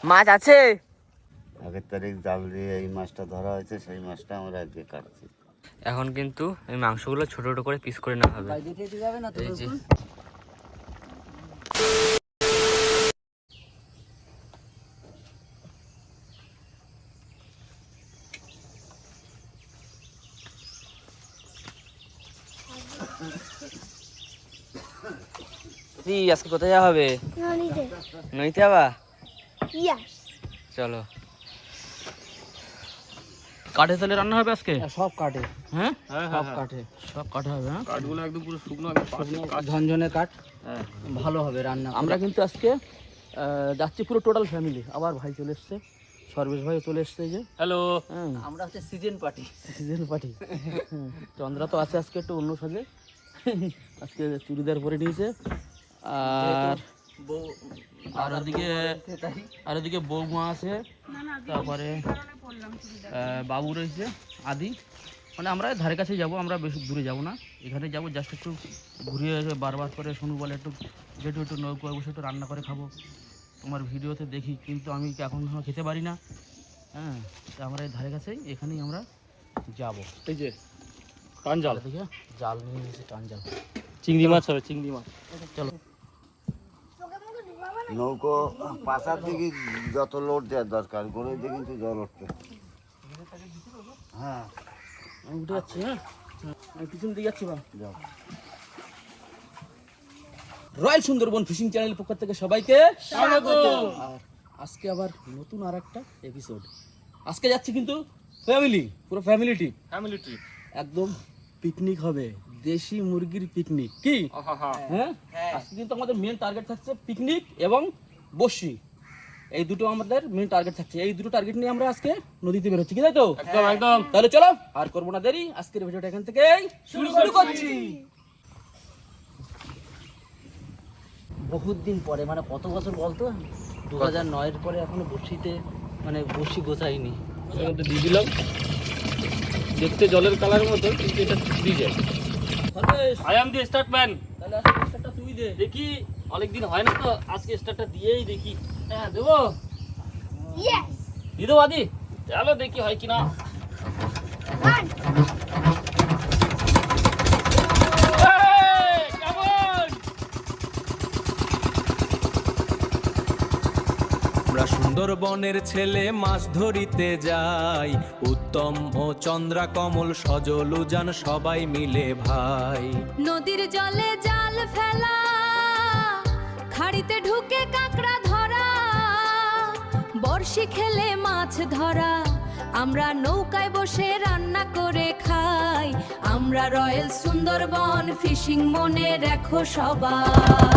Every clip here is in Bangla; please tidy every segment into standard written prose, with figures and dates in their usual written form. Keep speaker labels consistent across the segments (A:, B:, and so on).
A: মাছ আছে?
B: আগের তারিখ জাল দিয়ে এই মাছটা ধরা হয়েছে, সেই মাছটা আমরা আজকে কাটছি।
A: এখন কিন্তু এই মাংসগুলো ছোট ছোট করে পিস করে নেওয়া হবে। এই যে আজকে কোথায় যাওয়া হবে? নদীতে যাবা? চলো। কাঠে তাহলে রান্না হবে আজকে?
C: সব কাঠে।
A: হ্যাঁ
C: সব কাঠে।
A: সব কাঠে হবে। হ্যাঁ,
C: কাঠগুলো একদম পুরো শুকনো, ঝনঝনে কাঠ।
A: হ্যাঁ,
C: ভালো হবে রান্না।
A: আমরা কিন্তু আজকে যাচ্ছি পুরো টোটাল ফ্যামিলি। আবার ভাই চলে এসছে, সর্বেশ ভাই চলে এসছে। যে হ্যালো,
C: আমরা হচ্ছে সিজন পার্টি।
A: চন্দ্রা তো আছে আজকে একটু অন্য সাজে, আজকে চুড়িদার পরে নিয়েছে। আর ওদিকে বৌমা আছে, তারপরে বাবু রয়েছে, আদি। মানে আমরা ধারে কাছে যাব, আমরা বেশি দূরে যাব না, এখানে যাব জাস্ট একটু ঘুরিয়ে বারবার করে শোনো বলে একটু যেটু একটু নৌকোয় বসে একটু রান্না করে খাবো। তোমার ভিডিওতে দেখি, কিন্তু আমি এখন খেতে পারি না। হ্যাঁ, তো আমরা এই ধারে কাছেই এখানেই আমরা যাব।
C: এই যে টান জাল
A: থেকে জাল নিয়ে এসেছি, টান জাল,
C: চিংড়ি মাছ হবে, চিংড়ি মাছ।
A: চলো।
B: নৌকো পাশার দিকে যত লোড দেওয়ার দরকার, গোড়ের দিকে কিন্তু জল উঠছে। হ্যাঁ,
A: আমি উঠে যাচ্ছি। হ্যাঁ, আমি পিছন দিকে যাচ্ছি। বা
B: যাও।
A: রয়্যাল সুন্দরবন ফিশিং চ্যানেল পক্ষ থেকে সবাইকে স্বাগত। আর আজকে আবার নতুন আর একটা এপিসোড। আজকে যাচ্ছি কিন্তু ফ্যামিলি, পুরো ফ্যামিলি ট্রিপ। একদম পিকনিক হবে, দেশি মুরগির পিকনিক। কি হ্যাঁ, আজকে কিন্তু আমাদের মেন টার্গেট থাকছে পিকনিক এবং বসি। এই দুটো আমাদের মেন টার্গেট থাকছে। এই দুটো টার্গেট নিয়ে আমরা আজকে নদীতে বেরোচ্ছি, কি তাই তো?
C: একদম একদম।
A: তাহলে চলো, আর করবো না দেরি, আজকের ভিডিওটা এখান থেকেই শুরু করছি।
C: বহুত দিন পরে, মানে কত বছর বলতো, 2009-এর পরে এখনো বসিতে, মানে বসি গোছাইনি।
D: দিয়ে দিলাম, দেখতে জলের কালার মতো, কিন্তু এটা design. I am the start man.
A: তাহলে আজকে স্টার্টটা তুই দে।
D: দেখি, অনেকদিন হয় না তো, আজকে স্টার্টটা দিয়েই দেখি। হ্যাঁ, দেবো, দিয়ে দেবো আদি। চলো দেখি হয় কিনা।
E: আমরা সুন্দরবনের ছেলে মাছ ধরিতে যাই, উত্তম ও চন্দ্রা কমল সজল উজান সবাই মিলে ভাই।
F: নদীর জলে জাল ফেলা, খাড়িতে ঢুকে কাঁকড়া ধরা, বড়শি খেলে মাছ ধরা, আমরা নৌকায় বসে রান্না করে খাই। আমরা রয়্যাল সুন্দরবন ফিশিং, মনে রেখো সবাই।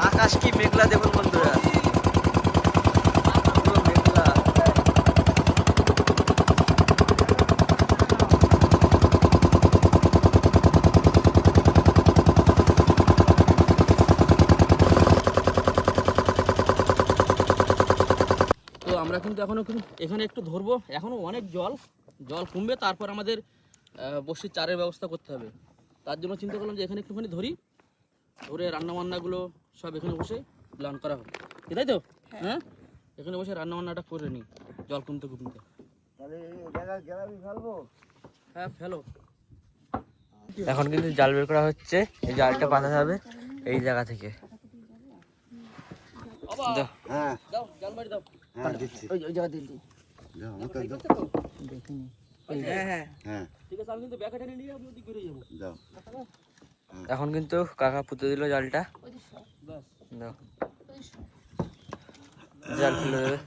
A: আকাশ কি মেঘলা দেখুন বন্ধুরা, পুরো মেঘলা। তো আমরা কিন্তু এখানে একটু ধরবো, এখনো অনেক জল কমবে, তারপর আমাদের বসির চারের ব্যবস্থা করতে হবে। তার জন্য চিন্তা করলাম যে এখানে একটুখানি ধরে রান্নাবান্নাগুলো সব এখানে বসে প্ল্যান করা হবে, তাই তো? হ্যাঁ, এখানে বসে রান্নাবান্নাটা করে নিই, জল কমতে।
B: তাহলে এই জায়গায় গেলামি ফেলবো।
A: হ্যাঁ, ফেলো। এখন কিন্তু জাল বের করা হচ্ছে, এই জালটা পাঠাতে হবে এই জায়গা থেকে।
B: হ্যাঁ,
A: দাও, জাল মারি দাও।
B: হ্যাঁ দিচ্ছি।
A: ওই জায়গা দিয়ে দিই।
B: যাও, আমাকে দাও। হ্যাঁ,
A: ঠিক আছে, আমি কিন্তু ব্যাগ টেনে নিয়ে আমি ওদিক বেরিয়ে যাবো।
B: যাও।
A: এখন কিন্তু কাকা পুঁতে দিল জালটা। দাও, জাল ফেলে দেবে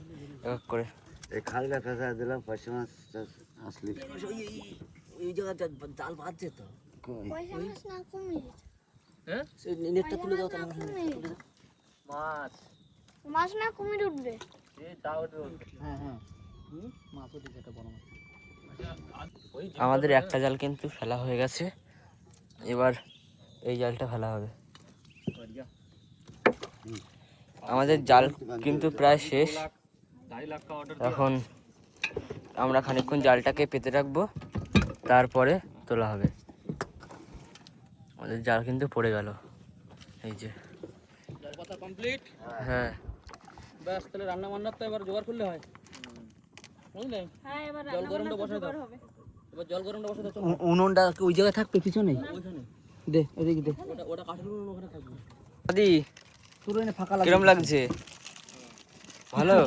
A: এক করে।
B: এই খালটা ফেঁসা দিলাম, পয়সা মাছ আসলি।
C: এই জায়গাটা জাল বাঁধছে তো।
B: কই?
A: হ্যাঁ,
C: সেই নেটটা তুলে দাও তাহলে।
G: মাছ না কুমির উঠবে।
C: হ্যাঁ হ্যাঁ, মাছ উঠে যেটা বড় মাছ।
A: আমাদের একটা জাল কিন্তু ফেলা হয়ে গেছে, এবার এই জালটা ফেলা হবে।
C: আমাদের জাল কিন্তু প্রায় শেষ। এখন আমরা খানিকক্ষণ জালটাকে পেতে রাখবো, তারপরে তোলা হবে। আমাদের জাল কিন্তু পড়ে গেল, এই যে।
A: জল পাতা কমপ্লিট।
C: হ্যাঁ,
A: ব্যাস, তাহলে রান্না বান্নার তো এবার জোগাড় করলে হয়, বুঝলে?
F: হ্যাঁ, এবার
A: জল গরমটা বসাই দাও, এবার জল গরমটা বসাই দাও। চলো
C: উনুনটা ওই জায়গায় থাকবে পিছনে,
A: ওইখানে,
C: দে ওদিকে দে।
A: ওটা কাঠের উনুন ওখানে থাকবে।
C: দাদি
A: পুরো এনে ফাঁকা
C: কিরম লাগছে? ভালো?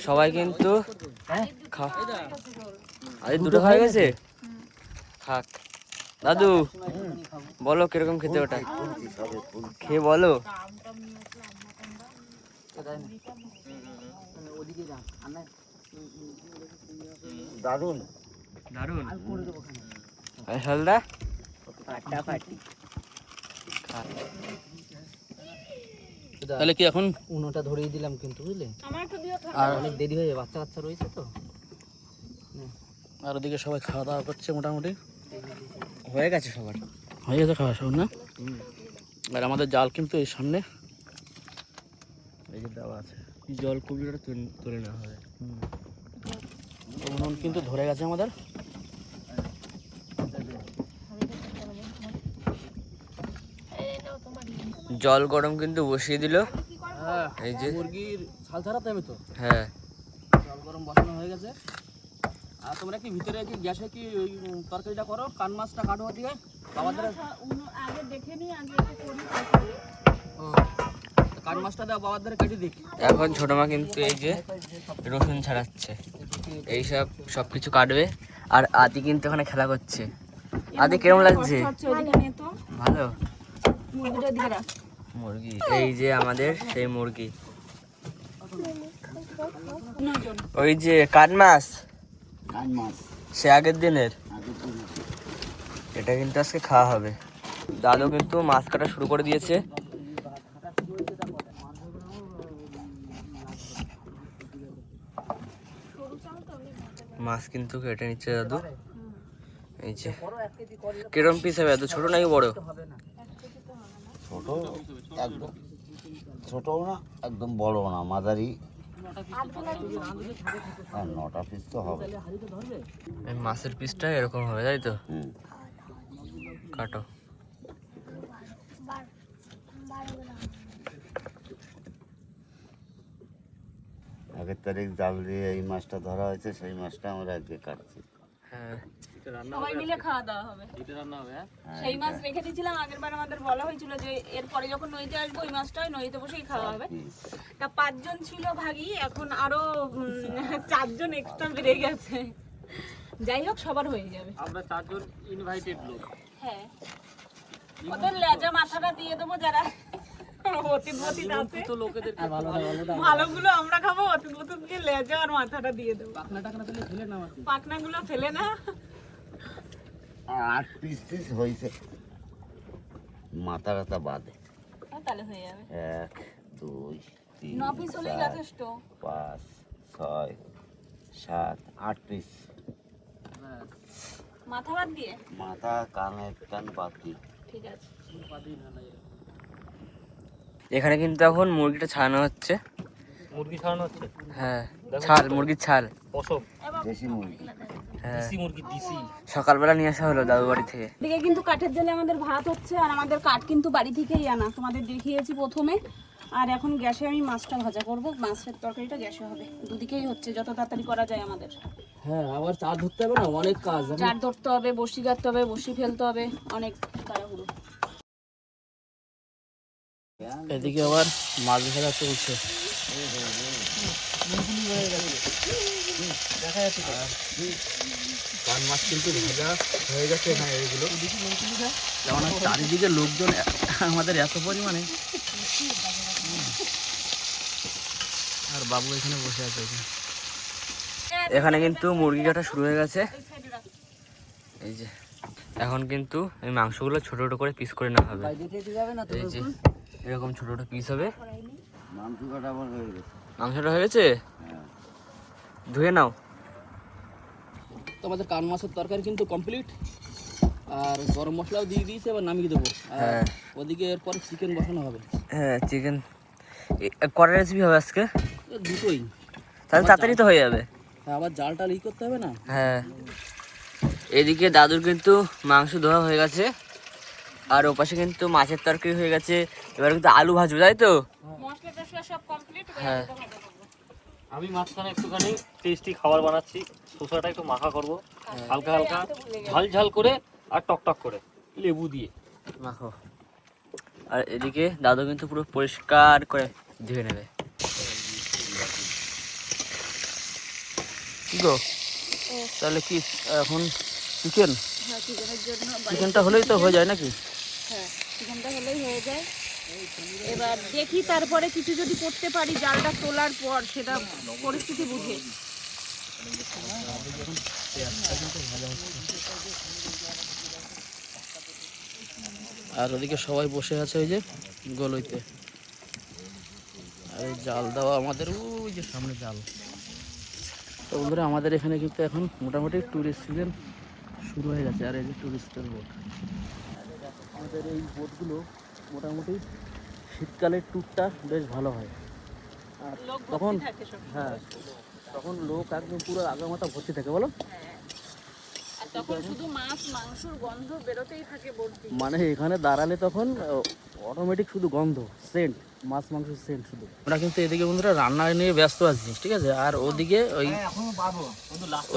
C: সবাই কিন্তু আরে দুটো হয়ে গেছে, থাক। দাদু বলো কিরকম খেতে ওটা, খেয়ে বলো।
B: দারুণ।
C: দারুন। হালদা
A: তাহলে কি এখন
C: উনোটা ধরিয়ে দিলাম কিন্তু, বুঝলে? আর অনেক দেরি হয়ে যাবে, বাচ্চা কাচ্চা রয়েছে তো।
A: আর ওদিকে সবাই খাওয়া দাওয়া করছে মোটামুটি,
C: হয়ে গেছে সবার,
A: হয়ে গেছে খাওয়া সব না? আর আমাদের জাল কিন্তু এই সামনে এই যে দেওয়া আছে,
C: জল কুবিটা তুলে নেওয়া হবে।
A: উনুন কিন্তু ধরে গেছে আমাদের।
C: জল গরম কিন্তু বসিয়ে দিল, এই যে
A: মুরগির ছাল ছাড়াতে হবে তো।
C: হ্যাঁ,
A: জল গরম বসানো হয়ে গেছে। আর তোমরা কি ভিতরে কি গ্যাসে কি ওই তরকারিটা করো, কান মাছটা কাটো ওদিকে বাবাদের?
F: আগে দেখে নি, আগে করি।
A: ও, তো কান মাছটা দাও বাবাদের কেটে দিক।
C: এখন ছোট মা কিন্তু এই যে রসুন ছাড়াচ্ছে, এইসব সবকিছু কাটবে। আর আদি কিন্তু ওখানে খেলা করছে। আদি কিরম লাগছে? ভালো। মুরগি, এই যে আমাদের সেই মুরগি, ওই যে কান মাছ,
B: কান মাছ
C: সে আগের দিনের। এটা কিন্তু আজকে খাওয়া হবে। দাদু কিন্তু মাছ কাটা শুরু করে দিয়েছে। মাছ কিন্তু কেটে নিচ্ছে দাদু, এই যে। কিরম পিস হবে দাদু, ছোট নাকি বড়?
B: ছোট, একদম ছোটও না একদম বড়ও না, মাঝারি। হ্যাঁ, 9টা পিস তো হবে।
C: এই মাছের পিসটা এরকম হবে, তাই তো? কাটো।
B: আগের তারিখ জাল দিয়ে এই মাছটা ধরা হয়েছে, সেই মাছটা আমরা আজকে কাটছি।
C: হ্যাঁ,
F: সবাই মিলে খাওয়া দাওয়া হবে। সেই মাছ রেখে দিয়েছিলাম আগের বার, আমাদের বলা হয়েছিল যে এরপরে যখন নদীতে আসবো ওই মাছটা নদীতে বসেই খাওয়া হবে। তা 5 জন ছিল ভাগই, এখন আরো 4 জন এক্সট্রা বেড়ে গেছে। যাই হোক, সবার হয়ে যাবে।
D: আমরা 4 জন ইনভাইটেড লোক।
F: হ্যাঁ, ওদের লেজা মাথাটা দিয়ে দেবো, যারা অতিথ আছে
D: তো লোকেদেরকে
F: ভালোগুলো আমরা খাবো, অতিথকে লেজা আর মাথাটা দিয়ে দেবো। পাখনাগুলো ফেলে না।
B: 8 পিস হয়েছে, মাথা টাথা বাদে।
F: তাহলে হয়ে যাবে।
B: 1 2 3
F: 9 পিস হলেই
B: 4
F: যথেষ্ট।
B: 5 6 7 8 পিস।
F: মাথা বাদ দিয়ে?
B: মাথা, কান বাদ দিয়ে।
F: ঠিক আছে।
C: এখানে কিন্তু এখন মুরগিটা ছাড়ানো হচ্ছে।
D: মুরগি খাওয়ানো হচ্ছে।
C: হ্যাঁ, ছাল, মুরগির ছাল।
D: পশম,
B: দেশি মুরগি।
C: হ্যাঁ,
D: দেশি মুরগি, দেশি।
C: সকালবেলা নিয়ে আসা হলো দাদু বাড়ি থেকে।
F: এদিকে কিন্তু কাঠের জালে আমাদের ভাত হচ্ছে, আর আমাদের কাঠ কিন্তু বাড়ি থেকেই আনা, তোমাদের দেখিয়েছি প্রথমে। আর এখন গ্যাসে আমি মাছটা ভাজা করব, মাছের তরকারিটা গ্যাসে হবে। দুদিকেই হচ্ছে, যত তাড়াতাড়ি করা যায় আমাদের।
A: হ্যাঁ, আবার চার ধরতে হবে না, অনেক কাজ।
F: চার ধরতে হবে, বসি কাটতে হবে, বসি ফেলতে হবে, অনেক তাড়াহুড়ো।
A: এদিকে আবার মাছ ভাজা চলছে। কান মাছ কিন্তু ভাজা হয়ে গেছে এখানে, এইগুলো যেমন চারিদিকে লোকজন আমাদের এত পরিমাণে। আর বাবু এখানে বসে আছে।
C: এখানে কিন্তু মুরগি কাটা শুরু হয়ে গেছে, এই যে। এখন কিন্তু এই মাংসগুলো ছোট ছোট করে পিস করে নেওয়া হবে, এই যে এরকম ছোট ছোট পিস হবে।
B: মাংস কাটা আমার হয়ে গেছে।
C: মাংসটা হয়ে গেছে, ধুয়ে নাও।
A: তো আমাদের কান মাছের তরকারি কিন্তু কমপ্লিট, আর গরম মশলাও দিয়ে দিয়েছে, এবার নামিয়ে দেবো। আর ওদিকে এরপর চিকেন বসানো হবে।
C: হ্যাঁ, চিকেন কড়াই রেসিপি হবে আজকে,
A: দুটোই।
C: তাহলে তাড়াতাড়ি তো হয়ে যাবে।
A: আবার জালটা ই করতে হবে না?
C: হ্যাঁ, এদিকে দাদুর কিন্তু মাংস ধোয়া হয়ে গেছে, আর ওপাশে কিন্তু মাছের তরকারি হয়ে গেছে। এবার কিন্তু আলু ভাজবে, তাই তো?
F: মশলা টশলা সব কমপ্লিট
C: হ্যাঁ।
D: আমি মাঝখানে একটুখানি টেস্টি খাবার বানাচ্ছি, শসাটা একটু মাখা করব হালকা হালকা ঝাল ঝাল করে আর টক টক করে লেবু দিয়ে।
C: মাখো। আর এদিকে দাদু কিন্তু পুরো পরিষ্কার করে ধুয়ে নেবে। কি গো, তাহলে কি এখন চিকেন?
F: হ্যাঁ, চিকেনের জন্য
A: চিকেনটা হলেই তো হয়ে যায় নাকি?
F: হ্যাঁ, চিকেনটা হলেই হয়ে যায়। এবার দেখি তারপরে কিছু যদি করতে পারি জালটা তোলার পর, সেটা পরিস্থিতি বুঝে।
A: আর ওদিকে সবাই বসে আছে ওই যে গলইতে, আর এই জাল দেওয়া আমাদের ওই যে সামনে জাল। তো বন্ধুরা, আমাদের এখানে কিন্তু এখন মোটামুটি ট্যুরিস্ট সিজন শুরু হয়ে গেছে। আর এই যে ট্যুরিস্টের বোট, আমাদের এই বোটগুলো মোটামুটি শীতকালের ট্যুরটা বেশ ভালো হয়। আর
F: লোক
A: তখন
F: ভর্তি থাকে সব।
A: হ্যাঁ, তখন লোক একদম পুরো আগামাথা ভর্তি থাকে, বলো।
F: আর তখন শুধু মাছ মাংসর গন্ধ বেরোতেই থাকে ভর্তি।
A: মানে এখানে দাঁড়ালে তখন অটোমেটিক শুধু গন্ধ, সেন্ট, মাছ মাংসের সেন্ট শুধু। আমরা কিন্তু এদিকে বন্ধুরা রান্না নিয়ে ব্যস্ত আছি, ঠিক আছে। আর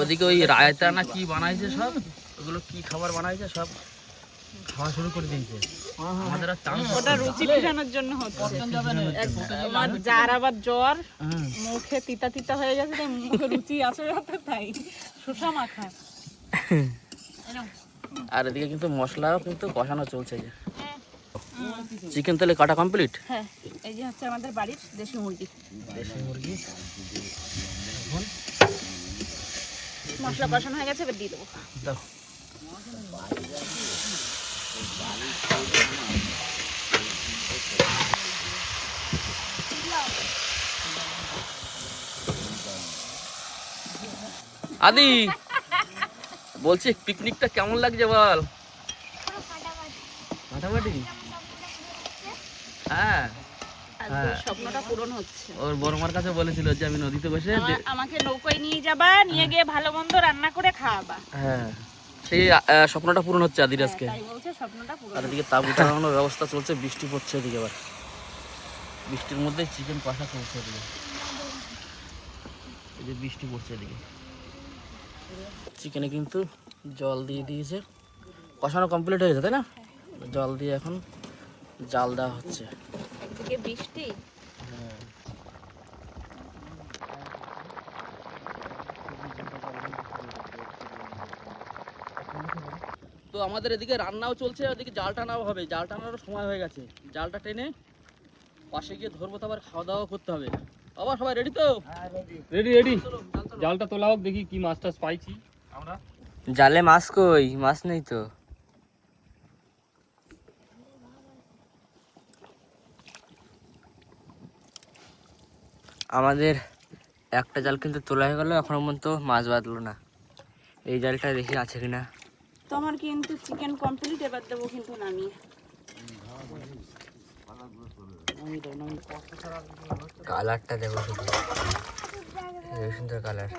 A: ওদিকে ওই রায়তা না কি বানাইছে সব, ওগুলো কি খাবার বানাইছে সব খাওয়া শুরু করে দিয়েছে। আমাদের আর চান্স
F: ওটা রুচি ফেরানোর জন্য হচ্ছে। আমার যার আবার জ্বর, মুখে তিতা তিতা হয়ে গেছে, তাই মুখে রুচি আছে যাতে, তাই শসা মাখা।
A: আর এদিকে কিন্তু মশলাও কিন্তু কষানো চলছে। যে চিকেন তাহলে কাটা কমপ্লিট।
F: হ্যাঁ, এই যে হচ্ছে আমাদের বাড়ির দেশি মুরগি।
A: দেশি মুরগি
F: মশলা কষানো হয়ে গেছে, এবার দিয়ে দেবো।
A: দাও। আদি বলছি, পিকনিকটা কেমন লাগছে বল? ফাটাফাটি। হ্যাঁ,
F: আজকে স্বপ্নটা পূরণ হচ্ছে।
A: ওর বড়মার কাছে বলেছিল যে আমি নদীতে বসে
F: আমাকে নৌকায় নিয়ে যাবা, নিয়ে গিয়ে ভালো মন্দ রান্না করে খাওয়াবা।
A: হ্যাঁ, সেই স্বপ্নটা পূরণ হচ্ছে আদির আজকে।
F: তাই বলছে স্বপ্নটা পূরণ।
A: আর এদিকে তাঁবু টাঙানোর ব্যবস্থা চলছে, বৃষ্টি পড়ছে এদিকে। আবার বৃষ্টির মধ্যে চিকেন কষা চলছে এদিকে। এই যে বৃষ্টি পড়ছে এদিকে। চিকেনে কিন্তু জল দিয়ে দিয়েছে, কষানো কমপ্লিট হয়ে গেছে, তাই না? জল দিয়ে এখন জাল দেওয়া হচ্ছে।
F: এদিকে বৃষ্টি।
A: তো আমাদের এদিকে রান্নাও চলছে, ওদিকে জাল টানাও হবে। জাল টানারও সময় হয়ে গেছে। জালটা টেনে পাশে গিয়ে ধরবো, তো আবার খাওয়া দাওয়া করতে হবে। আবার সবাই রেডি তো?
D: রেডি রেডি, জালটা তোলা হোক, দেখি কি মাছ টাছ পাইছি আমরা।
C: জালে মাছ কই? মাছ নেই তো। আমাদের একটা জাল কিন্তু তোলা হয়ে গেল, এখনো পর্যন্ত মাছ বাঁধলো না। এই জালটা দেখি আছে কিনা।
F: তো আমার কিন্তু চিকেন কমপ্লিট, এবার দেবো কিন্তু নামিয়ে।
C: কালারটা দেবো শুধু, হেবি সুন্দর কালার।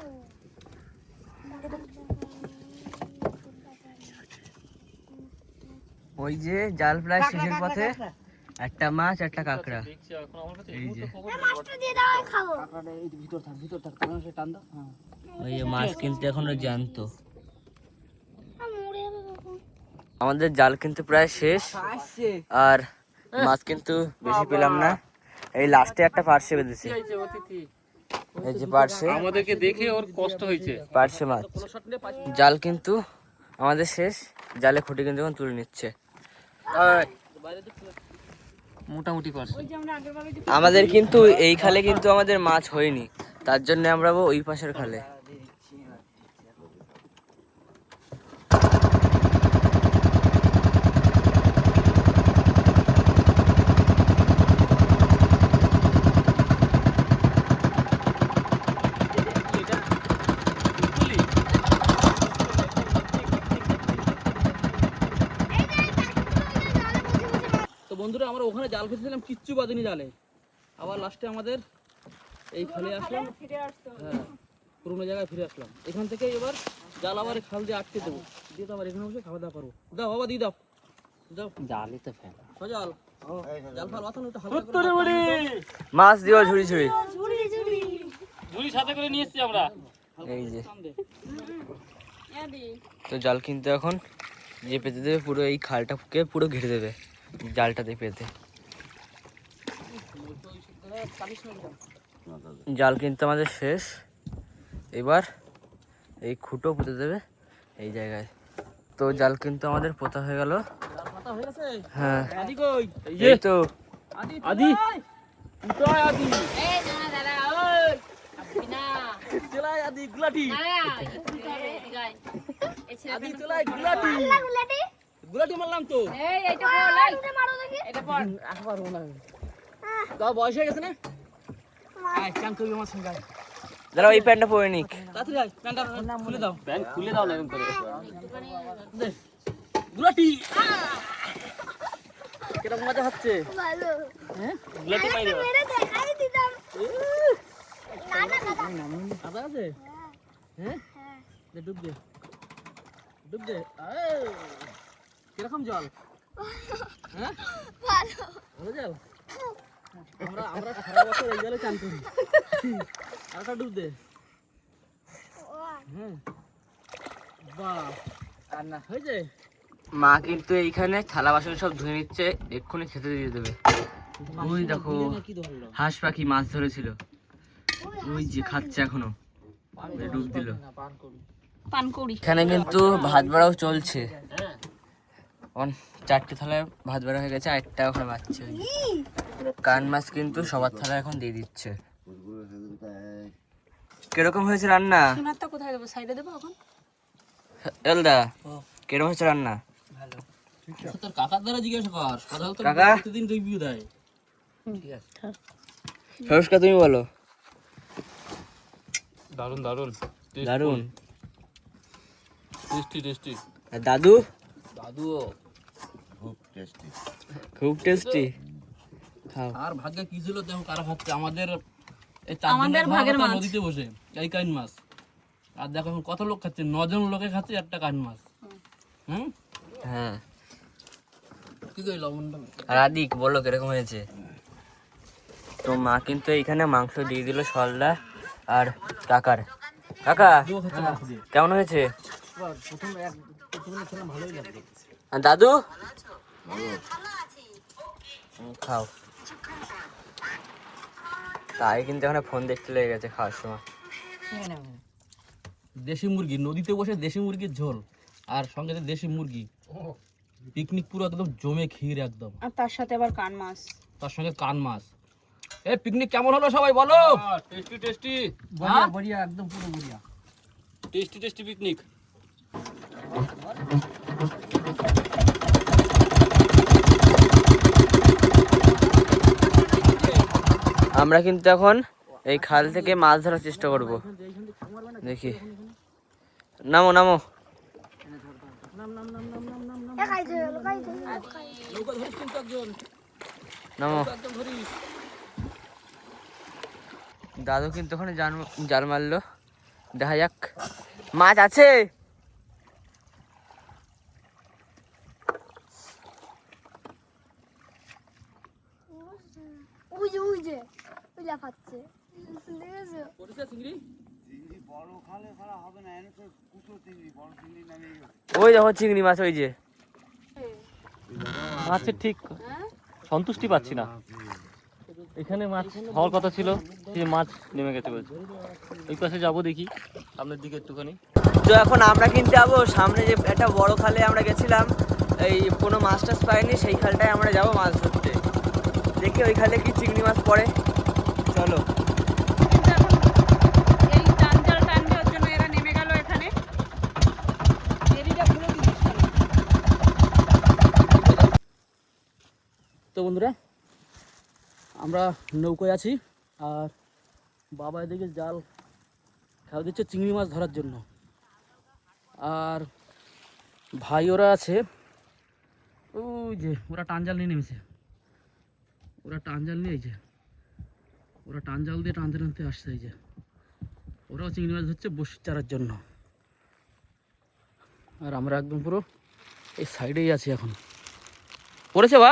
C: ওই যে জাল প্রায় শেষের পথে, একটা মাছ একটা কাঁকড়া।
D: দেখছি এখন আমার কাছে
C: এই যে
G: মাছটা দিয়ে দাও, আমি খাবো।
A: এই ভিতর থাক তখন সে টান দাও। হ্যাঁ,
C: ওই যে মাছ কিন্তু এখনো জ্যান্ত।
G: মরে যাবে কখন?
C: আমাদের জাল কিন্তু প্রায় শেষ, আর মাছ কিন্তু বেশি পেলাম না। এই লাস্টে একটা পার্শে বেঁধেছে, এই যে পার্শে,
D: আমাদেরকে দেখে ওর কষ্ট হয়েছে।
C: পার্শে মাছ। জাল কিন্তু আমাদের শেষ, জালে খুঁটি কিন্তু এখন তুলে নিচ্ছে।
A: মোটামুটি পারছে।
F: ওই যে আমরা আগের বারে
C: আমাদের কিন্তু এই খালে কিন্তু আমাদের মাছ হয়নি, তার জন্য আমরা ওই পাশের খালে।
A: তো বন্ধুরা, আমরা ওখানে জাল ফেলছিলাম, কিচ্ছু বাঁধেনি জালে। আবার লাস্টে আমাদের এই খালে আসলাম,
F: ফিরে আসতে হবে।
A: হ্যাঁ পুরোনো জায়গায় ফিরে আসলাম। এখান থেকে এবার জাল আবার এই খাল দিয়ে আটকে দেবো, দিয়ে তো আবার এখানে বসে খাওয়া দাওয়া করবো। দাও বাবা দিয়ে দাও, যাও
D: জালই তো ফেল
A: সজাল জাল ফাল বাতানো একটু হালকা করে
C: মাছ দিও ঝুড়ি ঝুড়ি।
D: ঝুড়ি সাথে করে নিয়ে এসছি আমরা।
C: এই যে
A: টান দে।
F: ইয়াদি
C: তো জাল কিন্তু এখন যে পেতে দেবে পুরো এই খালটাকে পুরো ঘিরে দেবে জালটা দিয়ে পেতে। জাল কিন্তু আমাদের শেষ, এবার এই খুঁটো পুঁতে দেবে এই জায়গায়। তো জাল কিন্তু আমাদের পোতা হয়ে গেল।
A: জাল পাতা হয়ে গেছে।
C: হ্যাঁ
A: আদি কই?
C: এই তো
A: আদি
D: আদি।
A: চলাই আদি,
F: এই দাঁড়া দাঁড়া ওই বিনা
A: চলাই আদি গুলাটি,
F: গায় এই ছেলে
A: আদি চলাই গুলাটি,
G: গুলাটি
A: গুলাটি মারলাম তো।
F: এই এইটা বলাই
G: মারো দেখি
F: এটা পড়
A: আবার মনে হয় তো বয়স হয়ে গেছে না। আয় চান করবি আমার সঙ্গে, আয়।
C: দাঁড়াও এই প্যান্টটা পরে নিক।
A: তাড়াতাড়ি আয়, প্যান্টটা খুলে দাও।
D: ব্যাংক খুলে দাও না এরকম করে।
A: দে গুলাটি, কিরকম মজা হচ্ছে?
G: ভালো
A: হ্যাঁ
D: গুলাটি মাইরে
G: মেরে দেখাই দিতাম না না না
A: আদা আছে? হ্যাঁ দে ডুব দে, ডুব দে। আয়, কিরকম জল? হ্যাঁ
G: ভালো
A: ভালো জল। আমরা আমরা সারা বছর এই জলে চান করি। আরেকটা ডুব দে। হ্যাঁ বাহ, আর না হয়েছে।
C: মা কিন্তু এইখানে থালা বাসন সব ধুয়ে নিচ্ছে, এক্ষুনি খেতে দিয়ে দেবে। ওই দেখো
A: কি ধরলো?
C: হাঁস পাখি মাছ ধরেছিল, ওই যে খাচ্ছে এখনো, ডুব দিল।
F: পান করি
C: এখানে কিন্তু ভাত বাড়াও চলছে, 4টে থালায় ভাত বাড়া হয়ে গেছে, 8টা ওখানে বাচ্চা। কান মাছ কিন্তু সবার থালা এখন দিয়ে দিচ্ছে। কিরকম হয়েছে রান্না
F: সোনারটা কোথায় দেবো? সাইডে দেবো এখন?
C: এলদা? কিরকম হয়েছে রান্না?
A: তোর কাকার দ্বারা জিজ্ঞাসা কর, কথা তো
C: কাকা?
A: প্রতিদিন রিভিউ দেয়।
C: সরস্কা তুমি বলো।
D: দারুন দারুন
C: দারুন।
D: Tasty tasty.
C: আর দাদু?
A: দাদুও
B: খুব টেস্টি।
C: খুব টেস্টি। খাও।
A: আর ভাগ্যে কি ছিল দেখো কারা খাচ্ছে। আমাদের এই
F: আমাদের ভাগের মাছ।
A: নদীতে বসে এই কাইন মাছ, আর দেখো এখন কত লোক খাচ্ছে, 9 জন লোকে খাচ্ছে একটা কাইন মাছ। হুম
C: হ্যাঁ।
A: কি কই লবণটা?
C: আর আদিক বলো কিরকম হয়েছে? তো মা কিন্তু এইখানে মাংস দিয়ে দিল সলদা আর কাকার। কাকা কেমন হয়েছে?
A: প্রথমে খেলাম ভালোই লাগবে।
C: আর দাদু? খাও। তাই কিন্তু এখানে ফোন দেখতে লেগে গেছে খাওয়ার সময়।
A: দেশি মুরগি, নদীতে বসে দেশি মুরগির ঝোল আর সঙ্গে দেশি মুরগি, পিকনিক পুরো একদম জমে ক্ষীর একদম।
F: আর তার সাথে আবার কান মাছ।
A: তার সঙ্গে কান মাছ। এই পিকনিক কেমন হলো সবাই বলো?
D: টেস্টি টেস্টি
A: বড়িয়া বড়িয়া, একদম পুরো বড়িয়া।
D: Tasty tasty picnic.
C: আমরা কিন্তু এখন এই খাল থেকে মাছ ধরার চেষ্টা করব। দেখি, নামো নামো।
G: খাইতে
A: নৌকা ধরিস কিন্তু একজন,
C: নামো।
A: একদম ধরিস।
C: দাদু কিন্তু ওখানে জাল মারলো, দেখা যাক মাছ আছে।
G: ওই যে ওই যে ওই লাফাচ্ছে দেখেছো?
A: পড়েছে চিংড়ি?
C: ওই দেখো চিংড়ি মাছ, ওই যে।
D: মাছের ঠিক সন্তুষ্টি পাচ্ছি না। এখানে মাছ হওয়ার কথা ছিল, সে মাছ নেমে গেছে বলছে। ওই পাশে যাবো দেখি, সামনের দিকে একটুখানি।
C: তো এখন আমরা কিন্তু যাবো সামনে যে একটা বড় খালে আমরা গেছিলাম, এই কোনো মাছ টাছ পাইনি, সেই খালটায় আমরা যাবো মাছ ধরতে। দেখি ওই খালে কি চিংড়ি মাছ পড়ে। চলো।
F: কিন্তু এখন এই টানজাল টানবে, ওর জন্য এরা নেমে গেল এখানে।
A: তো বন্ধুরা, আমরা নৌকোয় আছি আর বাবা এদিকে জাল খেলা দিচ্ছে চিংড়ি মাছ ধরার জন্য। আর ভাই ওরা আছে, ওই যে ওরা টান জাল নিয়ে নেমেছে, ওরা টান জাল নিয়ে এই যে ওরা টান জাল দিয়ে টানতে টানতে আসছে, এই যে ওরাও চিংড়ি মাছ ধরছে বসির চারার জন্য। আর আমরা একদম পুরো এই সাইডেই আছি এখন। পড়েছে বা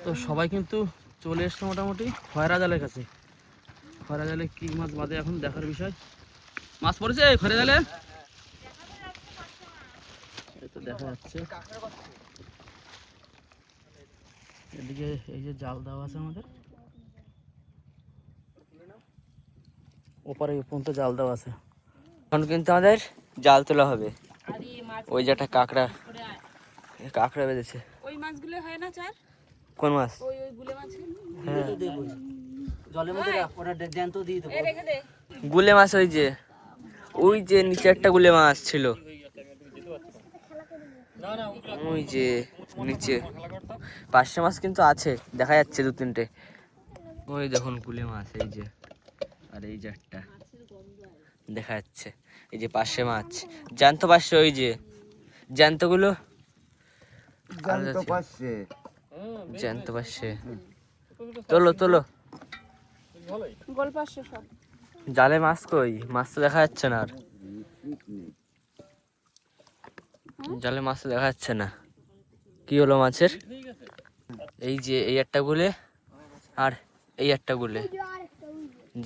A: তো সবাই কিন্তু চলে এসছে মোটামুটি খয়রা জালের কাছে। খয়রা জালে কী মাছ বাদে এখন দেখার বিষয়। মাছ পড়েছে খয়রা জালে, এই তো দেখা যাচ্ছে। এদিকে এই যে জাল দেওয়া আছে আমাদের, ওপারে পর্যন্ত জাল দেওয়া আছে।
C: এখন কিন্তু আমাদের জাল তোলা হবে।
F: আর এই মাছ
C: ওই যে একটা কাঁকড়া
F: করে আয়।
C: কাঁকড়া বেঁধেছে।
F: ওই মাছগুলো হয় না চার,
C: কোন মাছ?
F: ওই গুলে মাছ
A: জলের মধ্যে ওরা জ্যান্ত দিয়ে দেবো।
F: রেখে দে।
C: গুলে মাছ, ওই যে নিচে একটা গুলে মাছ ছিল, ওই যে নিচে পার্শে মাছ কিন্তু আছে, দেখা যাচ্ছে 2-3টে। ওই দেখুন গুলে মাছ, এই যে, আর এই যে একটা দেখা যাচ্ছে, এই যে পার্শে মাছ, জ্যান্ত পার্শে, ওই যে জ্যান্তগুলো,
B: জানতো পারছে
C: জ্যান্ত পার্শে। তোলো তোলো,
F: গোল পাশে সব
C: জালে মাছ কই? মাছ তো দেখা যাচ্ছে না, আর জালে মাছ তো দেখা যাচ্ছে না। কি হলো মাছের? এই যে এই একটা গুলে আর এই একটা গুলে,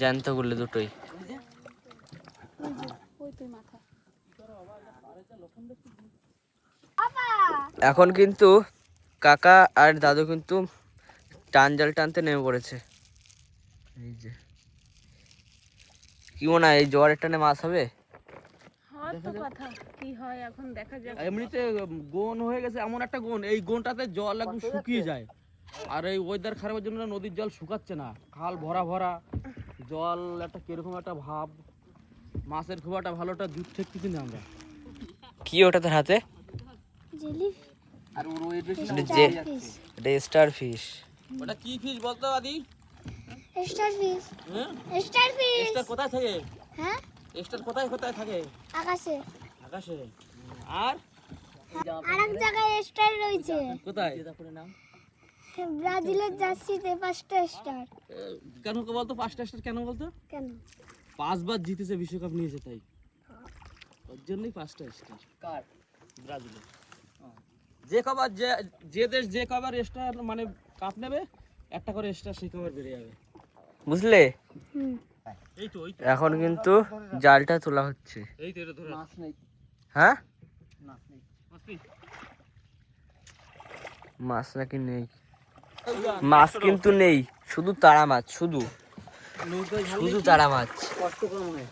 C: জ্যান্ত গুলে দুটোই।
F: ওই তুই মাথা
C: এখন কিন্তু কাকা আর দাদু কিন্তু টান জাল টানতে নেমে পড়েছে। এই যে কি মনে হয় এই জোয়ারের টানে মাছ হবে?
F: হওয়ার তো কথা, কি হয় এখন দেখা যাক।
A: এমনিতে গোন হয়ে গেছে এমন একটা গোন, এই গোনটাতে জল একদম শুকিয়ে যায়। আর এই ওয়েদার খারাপের জন্য নদীর জল শুকাচ্ছে না, খাল ভরা ভরা জল, একটা কিরকম একটা ভাব। মাছের খুব একটা ভালো একটা জুট ঠেকতেছি না আমরা।
C: কি ওটা তোর হাতে?
A: আর ওর
C: স্টার ফিশ।
A: ওটা কি ফিশ বলতো আদি?
G: Star fish.
A: হ্যাঁ,
G: স্টার ফিশ।
A: এক্সট্রা কোথায় থাকে?
G: হ্যাঁ,
A: এক্সট্রা কোথায় কোথায় থাকে?
G: আকাশে।
A: আকাশে। আর
G: আরেক জায়গায় স্টার রয়েছে।
A: কোথায়?
G: ব্রাজিলের জার্সিতে 5টা স্টার।
A: কেন বলতো 5টা স্টার কেন বলতো?
G: কেন?
A: 5 বার জিতেছে, বিশ্বকাপ নিয়েছে, তাই ওর জন্যই 5টা স্টার। কার? ব্রাজিলের। যে কবার যে দেশ যে কবার স্টার মানে কাপ নেবে, একটা করে স্টার সেই কবার বেড়ে যাবে,
C: বুঝলে?
G: হুম।
A: এই তো
C: এখন কিন্তু জালটা তোলা হচ্ছে।
A: এই তো এটা ধরে মাছ নেই।
C: হ্যাঁ,
A: মাছ নেই।
C: মাছ নাকি নেই? মাছ কিন্তু নেই, শুধু তারা মাছ, শুধু শুধু তারা মাছ।
A: কষ্ট কম হয়।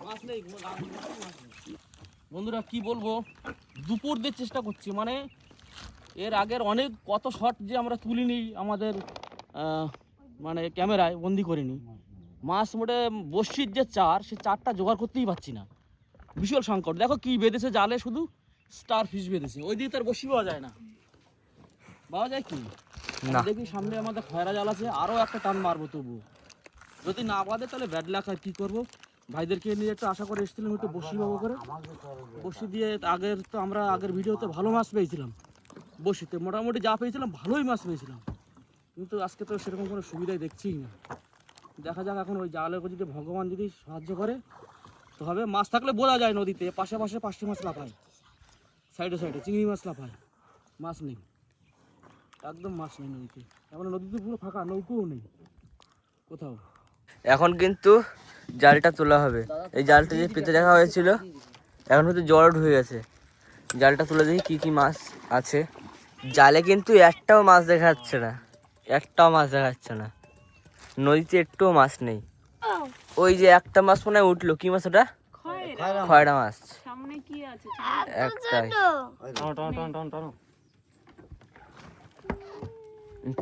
A: মাছ নেই, বন্ধুরা কি বলবো, দুপুর দিয়ে চেষ্টা করছি, মানে এর আগের অনেক কত শট যে আমরা তুলিনি আমাদের মানে ক্যামেরায় বন্দি করিনি। মাছ মোটে বসির যে চার, সে চারটা জোগাড় করতেই পারছি না, বিশাল সংকট। দেখো কি বেঁধেছে জালে, শুধু স্টার ফিশ বেঁধেছে, ওই দিকে তার বসি পাওয়া যায় না। পাওয়া যায় কি
C: না।
A: দেখি সামনে আমাদের খয়রা জাল আছে, আরও একটা টান মারবো, তবু যদি না বাঁধে তাহলে ব্যাড লাক। আর কী করবো, ভাইদেরকে নিয়ে একটু আশা করে এসেছিলাম একটু বসি পাবো করে। বসি দিয়ে আগের ভিডিওতে ভালো মাছ পেয়েছিলাম, বসিতে মোটামুটি যা পেয়েছিলাম ভালোই মাছ পেয়েছিলাম, কিন্তু আজকে তো সেরকম কোনো সুবিধাই দেখছিই না। দেখা যাক এখন ওই জালের যদি ভগবান যদি সাহায্য করে তো হবে। মাছ থাকলে বোঝা যায় নদীতে পাশে পাশে 5টি মাছ লাফায়, সাইডে সাইডে চিংড়ি মাছ লাফায়, মাছ নেই, একদম মাছ নেই নদীতে। এখন নদীতে পুরো ফাঁকা, নৌকোও নেই কোথাও।
C: এখন কিন্তু জালটা তোলা হবে। এই জালটা যে পেতে রাখা হয়েছিল এখন কিন্তু জল ঢুকে গেছে। জালটা তুলে দেখি কি কি মাছ আছে। জালে কিন্তু একটাও মাছ দেখা যাচ্ছে না, একটাও মাছ দেখা যাচ্ছে না, নদীতে একটুও মাছ নেই। ওই যে একটা মাছ মনে হয় উঠলো, কি মাছ ওটা? খয়রা মাছ।
F: সামনে কি আছে?
C: একটাই।
D: টানো টানো।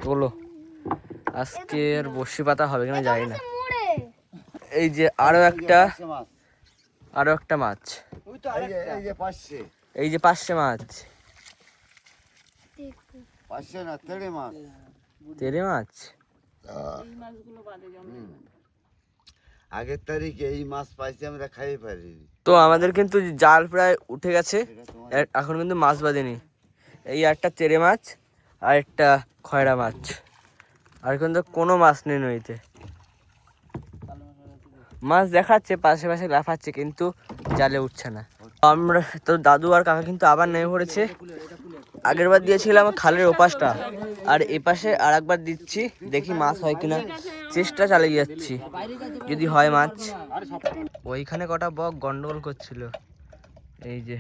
C: তোলো, আজকের বসি পাতা হবে কিনা জানি না।
G: মুড়ে।
C: এই যে আরো একটা মাছ,
B: এই যে পারছে,
C: এই যে পার্শে মাছ,
B: পারছে না তেড়ে মাছ।
C: তেরে মাছ।
F: এই মাছগুলো বাদে জমে।
B: আগের তারিখে এই মাছ পাইছি আমরা খাইয়ে পারিনি।
C: তো আমাদের কিন্তু জাল প্রায় উঠে গেছে, এখন কিন্তু মাছ বাঁধেনি। এই একটা তেরে মাছ আর একটা খয়রা মাছ। আর কিন্তু কোনো মাছ নেই নদীতে। মাছ দেখাচ্ছে পাশে পাশে লাফাচ্ছে, কিন্তু জালে উঠছে না। আমরা তো দাদু আর কাকা কিন্তু আবার নেমে পড়েছে। আগের বার দিয়েছিলাম খালের ওপাশটা, আর এপাশে আর একবার দিচ্ছি, দেখি মাছ হয় কিনা, চেষ্টা চালিয়ে যাচ্ছি, যদি হয় মাছ। ওইখানে কটা বক গন্ডগোল করছিল, এই যে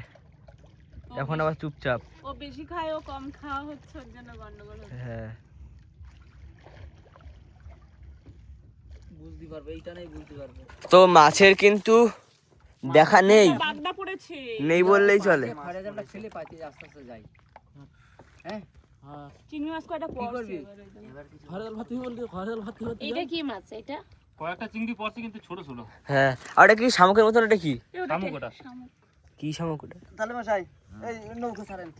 C: এখন আবার চুপচাপ।
F: ও বেশি খায়, ও কম খাওয়া হচ্ছে, ওর জন্য গন্ডগোল হচ্ছে।
C: হ্যাঁ,
A: বুঝতে পারবে, এইটা নেই বুঝতে পারবে।
C: তো মাছের কিন্তু দেখা নেই,
F: বাগদা পড়েছে।
C: নেই বললেই চলে।
A: খয়রা জালটা ফেলে পাইতে আস্তে আস্তে যাই। হ্যাঁ হ্যাঁ,
F: চিংড়ি মাছ কয়টা পড়ছে।
A: খয়রা জাল ভাতি বললি, খয়রা জাল ভাতি হতে
F: এটা কি মাছ এটা?
D: কয়েকটা চিংড়ি পড়ছে কিন্তু ছোট ছোট।
C: হ্যাঁ, আর এটা কি শামুকের মতন? এটা কি
D: শামুক ওটা।
C: কি শামুক ওটা?
A: তাহলে মশাই এই নৌকা ছাড়েন।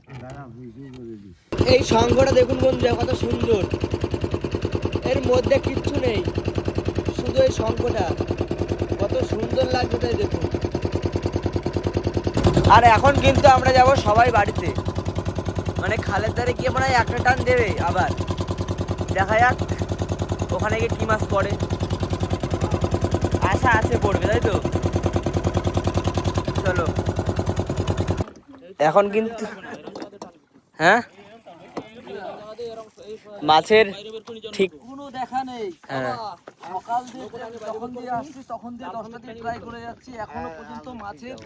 C: এই শঙ্খটা দেখুন বন্ধুরা, কত সুন্দর। এর মধ্যে কিচ্ছু নেই, শুধু এই শঙ্খটা কত সুন্দর লাগছে, তাই দেখুন। আর এখন কিন্তু আমরা যাব সবাই বাড়িতে, মানে খালের ধারে গিয়ে মনে হয় একটা টান দেবে, আবার দেখা যাক ওখানে গিয়ে কি মাছ পড়ে। আশা আছে পড়বে, তাই তো। চলো এখন কিন্তু, হ্যাঁ মাছের ঠিক
A: কোনো দেখা নেই।
C: হ্যাঁ।
A: সকাল দিয়ে যখন দিয়ে আসছি তখন দিয়ে 10টা দিয়ে ট্রাই করে যাচ্ছি, এখনো পর্যন্ত মাছের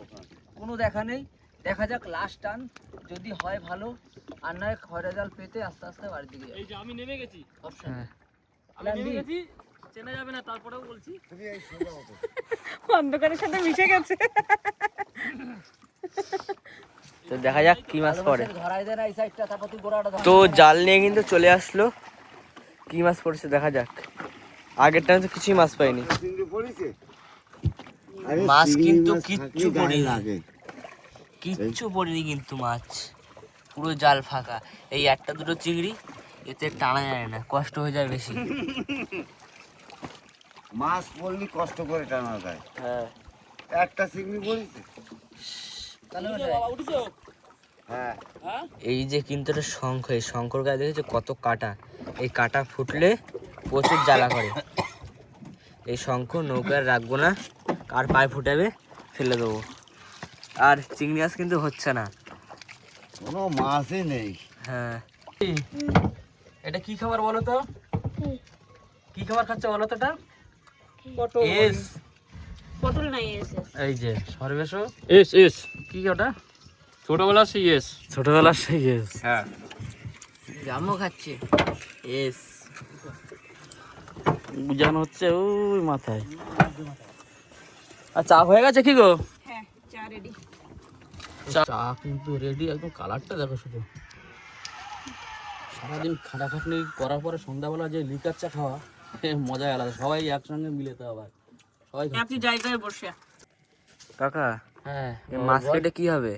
A: কোনো দেখা নেই। দেখা যাক লাস্ট টান, যদি হয় ভালো, আর নয় খয়রা জাল পেতে আস্তে আস্তে বাড়ির দিকে যাবো।
D: এই যে আমি নেমে গেছি,
A: অপশন
C: হ্যাঁ।
D: আমি নেমে গেছি, চেনা যাবে না, তারপরেও বলছি।
F: অন্ধকারের সাথে মিশে গেছে।
C: তো দেখা যাক কি মাছ পড়ে।
A: ধরাই দেন এই সাইডটা, তারপর তুই গোড়াটা ধর।
C: তো জাল নিয়ে কিন্তু চলে আসলো, কি মাছ পড়ছে দেখা যাক। আগের টাইম তো কিছুই মাছ পাইনি,
B: চিংড়ি পড়েছে?
C: মাছ
B: চিংড়ি
C: কিন্তু
B: মাছ
C: কিচ্ছু
B: থাকলে গায়ে
C: পড়েনি।
B: লাগে।
C: কিচ্ছু পড়েনি কিন্তু মাছ, পুরো জাল ফাঁকা। এই একটা দুটো চিংড়ি, এতে টানা যায় না, কষ্ট হয়ে যায় বেশি।
B: মাছ পড়লি কষ্ট করে টানা যায়।
C: হ্যাঁ,
B: একটা চিংড়ি পড়েছে?
A: তাহলে
D: বাবা উঠেছো?
B: হ্যাঁ।
C: এই যে কিন্তু এটা শঙ্খ, এই শঙ্কর গায়ে দেখেছো কত কাটা, এই কাটা ফুটলে প্রচুর জ্বালা করে। এই শঙ্খ নৌকায় রাখবো না, কার পায়ে ফুটাবে ফেলে দেবো। আর চিংড়ি মাছ কিন্তু হচ্ছে না।
B: কোনো মাছই নেই।
C: হ্যাঁ,
A: এটা কি খাবার বলো তো? কি খাবার খাচ্ছে বলো তো? এটা এস,
F: পটল নাই এসে।
A: এই যে সর্বেশ
D: এস এস,
A: কি ওটা?
D: ছোটবেলা সেই এস।
C: ছোটবেলার সেই এস,
D: হ্যাঁ,
A: জামও খাচ্ছে।
C: এস
A: বুঝানো হচ্ছে ওই মাথায়। আর চা হয়ে গেছে কি গো?
F: হ্যাঁ, চা রেডি।
A: চা কিন্তু রেডি, একদম কালারটা দেখো শুধু। সারাদিন খাটাখাটনি করার পরে সন্ধ্যাবেলা যে লিকার চা খাওয়া, মজাই আলাদা। সবাই একসঙ্গে মিলে তো আবার সবাই খাচ্ছে।
F: আপনি জায়গায় বসে।
C: কাকা,
A: হ্যাঁ,
C: এই মাছ কেটে কি হবে?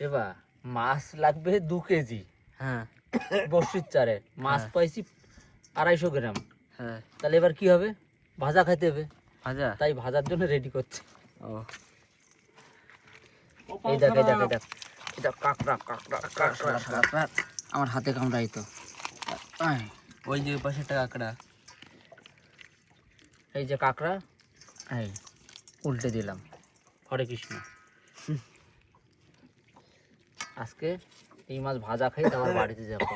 A: এবার মাছ লাগবে 2 কেজি
C: হ্যাঁ
A: বর্ষির চারে, মাছ পাইছি 250 গ্রাম।
C: হ্যাঁ,
A: তাহলে এবার কি হবে? ভাজা খাইতে হবে,
C: ভাজা।
A: তাই ভাজার জন্য রেডি করছে।
C: ও,
A: এই দেখ এই দেখ এই দেখ, এটা কাঁকড়া কাঁকড়া কাঁকড়া কাঁকড়া আমার হাতে কামড়াই তো।
C: ওই যে পাশে একটা কাঁকড়া।
A: এই যে কাঁকড়া, এই উল্টে দিলাম। হরে কৃষ্ণ। আজকে এই মাছ ভাজা খাই, তারপর বাড়িতে যাবো।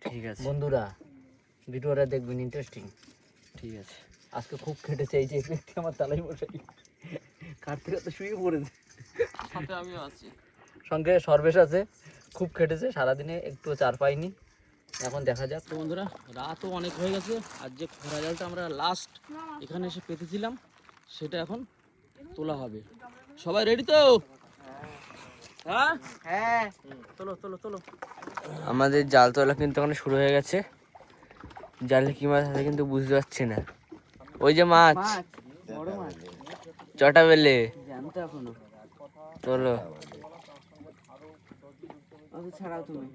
C: ঠিক আছে,
A: বন্ধুরা ভিডিওটা দেখবেন, ইন্টারেস্টিং।
C: ঠিক আছে।
A: আজকে খুব খেটেছে এই যে ব্যক্তি, আমার তালাই বসাই কাটতে কাটতে শুয়ে পড়েছে।
D: সাথে আমিও আছি।
A: সঙ্গে সর্বেশ আছে, খুব খেটেছে সারাদিনে, একটু চার পাইনি। এখন দেখা যাক। তো বন্ধুরা, রাতও অনেক হয়ে গেছে, আর যে খরা জালটা আমরা লাস্ট এখানে এসে পেতেছিলাম, সেটা এখন তোলা হবে। সবাই রেডি তো? হ্যাঁ
C: হ্যাঁ,
A: তোলো তোলো তোলো।
C: আমাদের জাল তোলা কিন্তু এখন শুরু হয়ে গেছে। জালে কি মাছ আছে কিন্তু বুঝতে পারছি না। ওই যে মাছ,
A: বড় মাছ
C: চটা বেলে
A: জানতো এখনো।
C: তোলো।
A: ছাড়াও তুমি,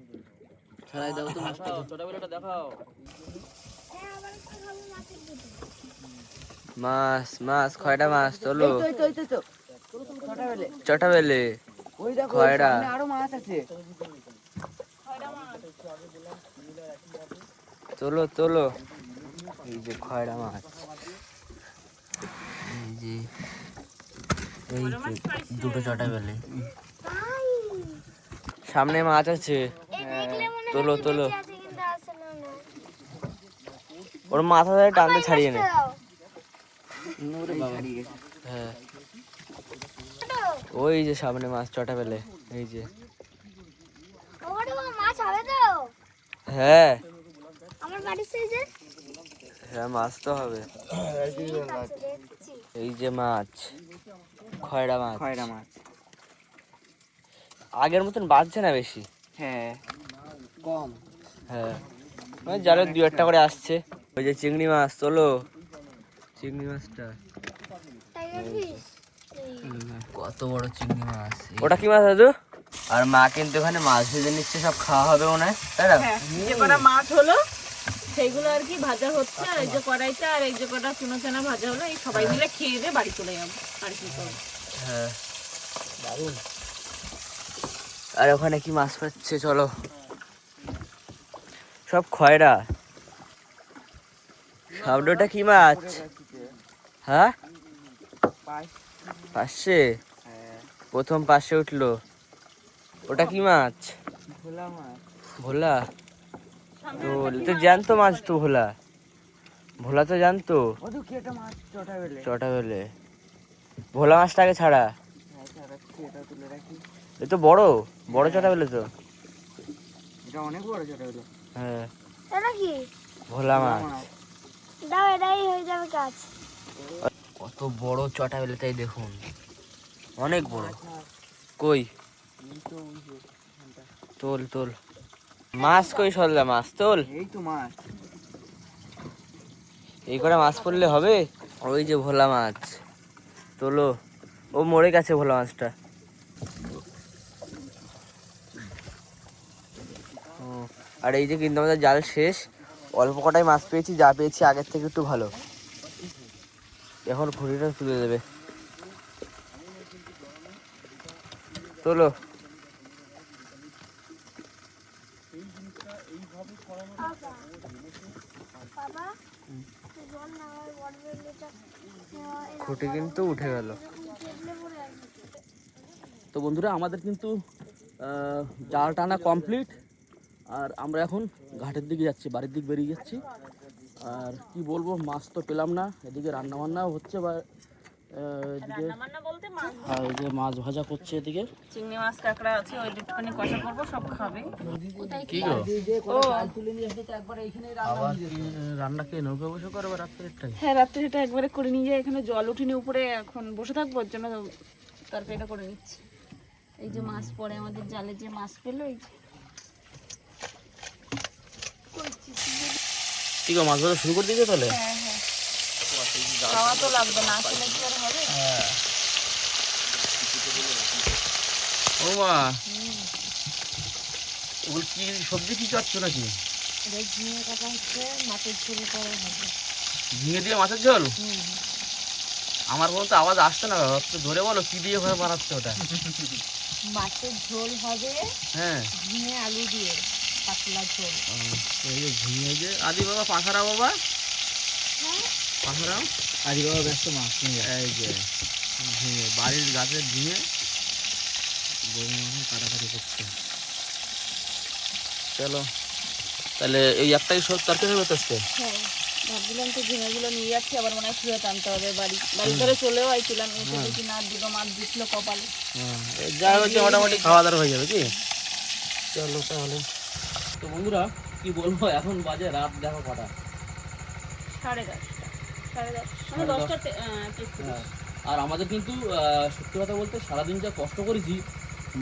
A: ছাড়াই দাও তো মাছটা, ছোট বেলাটা দেখাও।
C: মাছ মাছ খয়টা মাছ তোলো। চটা বেলে
A: ওই দেখো
C: খয়রা।
A: আরো মাছ আছে।
C: তোলো তোলো। এই যে খয়রা মাছ, এই যে এই যে দুটো চটা বেলে। সামনে মাছ আছে, তোলো তোলো। ওর মাথা ধরে টানতে ছাড়িয়ে নে। হ্যাঁ ওই যে সামনে মাছ চটা বেলে, এই যে।
G: মাছ হবে তো
C: হ্যাঁ
G: আমার বাড়ির সাইজে?
C: হ্যাঁ মাছ তো হবে।
G: দেখছি
C: এই যে মাছ, খয়রা মাছ।
H: খয়রা মাছ।
C: আগের মতন বাড়ছে না বেশি।
H: হ্যাঁ কম।
C: হ্যাঁ ওই জালে 2-1টা করে আসছে। ওই যে চিংড়ি মাছ, তোলো চিংড়ি মাছটা।
G: টাইগার ফিশ
C: কত বড় চিংড়ি মাছ। ওটা কি মাছ দাদু? আর মা কিন্তু এখানে মাছ ভেজে নিচ্ছে, সব খাওয়া হবে মনে হয়, তাই না?
F: হ্যাঁ, যে কটা মাছ হলো সেইগুলো আর কি ভাজা হচ্ছে, আর এই যে কড়াইটা আর এই যে কটা চুনো চানা ভাজা হলো, এই সবাই মিলে খেয়ে দিয়ে বাড়ি চলে যাবো আর কি করবো।
C: হ্যাঁ দারুণ। আর ওখানে কি মাছ পাচ্ছে, চলো। সব খয়রা। সামনেটা কি মাছ? হ্যাঁ পাশে, প্রথম পাশে উঠলো। ওটা কি মাছ?
H: ভোলা মাছ।
C: ভোলা? তো জানতো মাছ তো ভোলা, ভোলা তো জানতো।
H: ওদু কি একটা মাছ চটা বেলে।
C: চটা বেলে ভোলা মাছটাকে ছাড়া।
H: হ্যাঁ ছাড়াচ্ছি, এটা তুলে রাখি।
C: এ তো বড় বড় চটা বেলে তো।
H: এটা অনেক বড় চটা বেলে।
C: হ্যাঁ
G: এটা কি?
C: ভোলা মাছ।
G: দাও, এটাই হয়ে যাবে কাজ।
C: কত বড় চটা বেলে, তাই দেখুন, অনেক বড়। কই তোল তোল মাছ, কই সরলা মাছ তোল।
H: এই তো মাছ।
C: এই করে মাছ পড়লে হবে? ওই যে ভোলা মাছ, তোলো। ও মরে গেছে ভোলা মাছটা। ও, আর এই যে কিন্তু আমাদের জাল শেষ, অল্প কটাই মাছ পেয়েছি, যা পেয়েছি আগের থেকে একটু ভালো। এখন ঘুড়িটা তুলে দেবে, তোলো।
G: বাবা জল না হয় ওয়াটার বেলটা
C: খুঁটি কিন্তু উঠে গেল।
G: টেবিলে পড়ে আছে।
A: তো বন্ধুরা, আমাদের কিন্তু জাল টানা কমপ্লিট, আর আমরা এখন ঘাটের দিকে যাচ্ছি, বাড়ির দিকে বেরিয়ে যাচ্ছি। আর কি বলবো, মাছ তো পেলাম না, এদিকে রান্নাবান্নাও হচ্ছে, বা এদিকে
F: রান্না বলতে মাছ,
A: আর এই যে মাছ ভাজা করছে এদিকে।
F: চিংড়ি মাছ কাঁকড়া আছে, ওই একটুখানি কষা করবো, সব খাবে।
A: কি গো,
F: ও
A: আবার রান্না কে নৌকা বসে করবে রাত্রেরটাই?
F: হ্যাঁ, রাত্রে সেটা একবারে করে নিয়ে যাই, এখানে জল উঠিনি উপরে, এখন বসে থাকবো, ওর জন্য তরকারিটা করে নিচ্ছি। এই যে মাছ পরে আমাদের জালে যে মাছ পেলো, এই যে
A: কি গো, মাছ ভাজা শুরু করে দিয়েছে তাহলে?
F: হ্যাঁ হ্যাঁ, খাওয়া তো লাগবে না, আসলে কি আর হবে।
A: ও মা, ওগুলো কি সবজি কি চাচ্ছ নাকি?
F: ঝিঙে কাটা হচ্ছে, মাছের ঝোল করা হবে।
A: ঝিঙে দিয়ে মাছের ঝোল? আমার বলতে আওয়াজ আসছে না, একটু ধরে বলো কি দিয়ে ঘরে বানাচ্ছে ওটা?
F: মাছের ঝোল হবে,
A: হ্যাঁ,
F: ঝিঙে আলু দিয়ে পাতলা ঝোল।
A: এই যে ঝিঙে, যে আদি বাবা পাখারা বাবা, পাখারা
H: আদি বাবা ব্যস্ত মাছ নিয়ে
A: এই যে ঝিঙে, বাড়ির গাছের ঝিঙে বৌমা এখন কাটাকাটি করছে। চলো তাহলে এই একটাই সব তরকারি হবে তো আজকে?
F: হ্যাঁ, ভাবছিলাম তো ঝিঙেগুলো নিয়ে যাচ্ছি, আবার মনে হয় ফিরে টানতে হবে বাড়ি করে চলেও আইছিলাম, এসে দেখি না দুটো মাছ দিচ্ছিল কপালে।
A: যা হচ্ছে মোটামুটি খাওয়া দাওয়া হয়ে যাবে কি? চলো তাহলে। তো বন্ধুরা কি বলবো, এখন বাজে রাত দেখো কটা,
F: 10:30 মানে 10টা
A: হ্যাঁ। আর আমাদের কিন্তু সত্যি কথা বলতে সারাদিন যা কষ্ট করেছি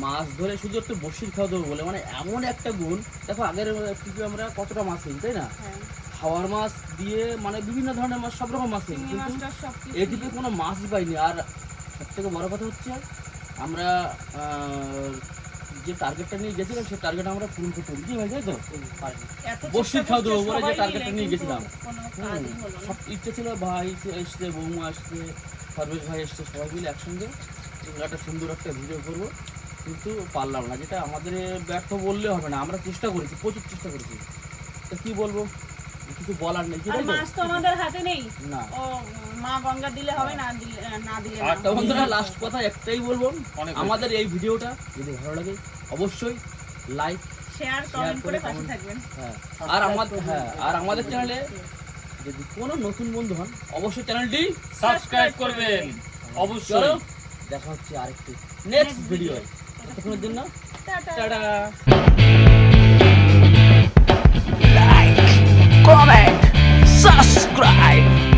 A: মাছ ধরে, শুধু একটু বসির খাওয়া দেবো বলে, মানে এমন একটা গুণ দেখো, আগের থেকে আমরা কতটা মাছ খেয়েছি তাই না? খাওয়ার মাছ দিয়ে মানে বিভিন্ন ধরনের মাছ, সব রকম মাছ খেয়েছি, কিন্তু এদিকে কোনো মাছই পাইনি। আর সব থেকে বড় কথা হচ্ছে, আমরা যে টার্গেটটা নিয়ে গেছিলাম সেই টার্গেট আমরা পূরণ করতে পারি, কি ভাই তাই তো? বসির খাওয়া দেবো বলে যে টার্গেটটা নিয়ে গেছিলাম, সব ইচ্ছে ছিল, ভাই এসছে, বৌমা আসছে, সর্বেশ ভাই এসছে, সবাই মিলে একসঙ্গে একটা সুন্দর একটা ভিডিও করবো। কিন্তু পারলাম না, যেটা আমাদের ব্যর্থ বললে হবে না, আমরা চেষ্টা করেছি, প্রচুর চেষ্টা করেছি। তো কি বলবো, কিছু বলার নেই।
F: আর মাছ তো আমাদের হাতে নেই,
A: না
F: ও মা গঙ্গা দিলে হবে, না দিলে না দিলে না।
A: আর তো বন্ধুরা লাস্ট কথা একটাই বলবো, আমাদের এই ভিডিওটা যদি ভালো লাগে অবশ্যই লাইক
F: শেয়ার কমেন্ট করে পাশে থাকবেন।
A: হ্যাঁ আর আমাদের চ্যানেলে যদি কোনো নতুন বন্ধু হন অবশ্যই চ্যানেলটি
D: সাবস্ক্রাইব করবেন অবশ্যই।
A: চলো দেখা হচ্ছে আরেকটি নেক্সট ভিডিও। ততক্ষণের জন্য
F: টাটা।
A: টাটা।
E: comment, subscribe.